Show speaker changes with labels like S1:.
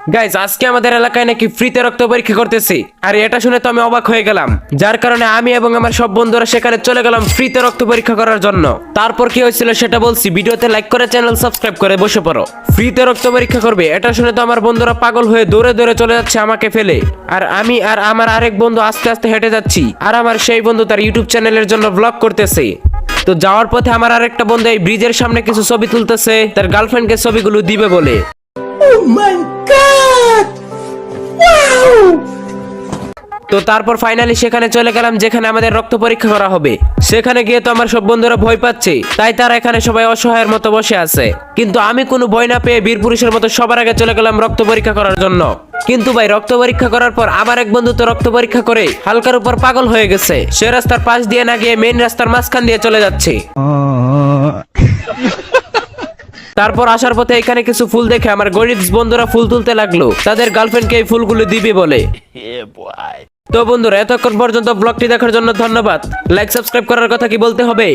S1: Guys আজকে আমাদের এলাকায় নাকি ফ্রিতে রক্ত পরীক্ষা করতেছি, আর এটা শুনে তো আমি অবাক হয়ে গেলাম। যার কারণে আমি এবং আমার সব বন্ধুরা সেখানে চলে গেলাম ফ্রিতে রক্ত পরীক্ষা করার জন্য। তারপর কি হয়েছিল সেটা বলছি, ভিডিওতে লাইক করে চ্যানেল সাবস্ক্রাইব করে বসে পড়ো। ফ্রিতে রক্ত পরীক্ষা করবে এটা শুনে তো আমার বন্ধুরা পাগল হয়ে দৌড়ে দৌড়ে চলে যাচ্ছে আমাকে ফেলে, আর আমি আর আমার আরেক বন্ধু আস্তে আস্তে হেঁটে যাচ্ছি। আর আমার সেই বন্ধু তার ইউটিউব চ্যানেলের জন্য ব্লগ করতেছে। তো যাওয়ার পথে আমার আরেকটা বন্ধু এই ব্রিজের সামনে কিছু ছবি তুলতেছে তার গার্লফ্রেন্ডকে ছবিগুলো দিবে বলে। তো তারপর ফাইনালি সেখানে চলে গেলাম যেখানে আমাদের রক্ত পরীক্ষা করা হবে। সেখানে গিয়ে তো আমার সব বন্ধুরা ভয় পাচ্ছে, তাই তারা এখানে সবাই অসহায়ের মতো বসে আছে। কিন্তু আমি কোনো ভয় না পেয়ে বীর পুরুষের মতো সবার আগে চলে গেলাম রক্ত পরীক্ষা করার জন্য। কিন্তু ভাই রক্ত পরীক্ষা করার পর আমার এক বন্ধু তো রক্ত পরীক্ষা করে হালকার উপর পাগল হয়ে গেছে। সে রাস্তার পাশ দিয়ে না গিয়ে মেইন রাস্তার মাঝখান দিয়ে চলে যাচ্ছে। তারপর আসার পথে এখানে কিছু ফুল দেখে আমার গরিব বন্ধুরা ফুল তুলতে লাগলো তাদের গার্লফ্রেন্ডকে এই ফুলগুলো দিবে বলে। তো বন্ধুরা এতক্ষণ পর্যন্ত ব্লগটি দেখার জন্য ধন্যবাদ। লাইক সাবস্ক্রাইব করার কথা কি বলতে হবে?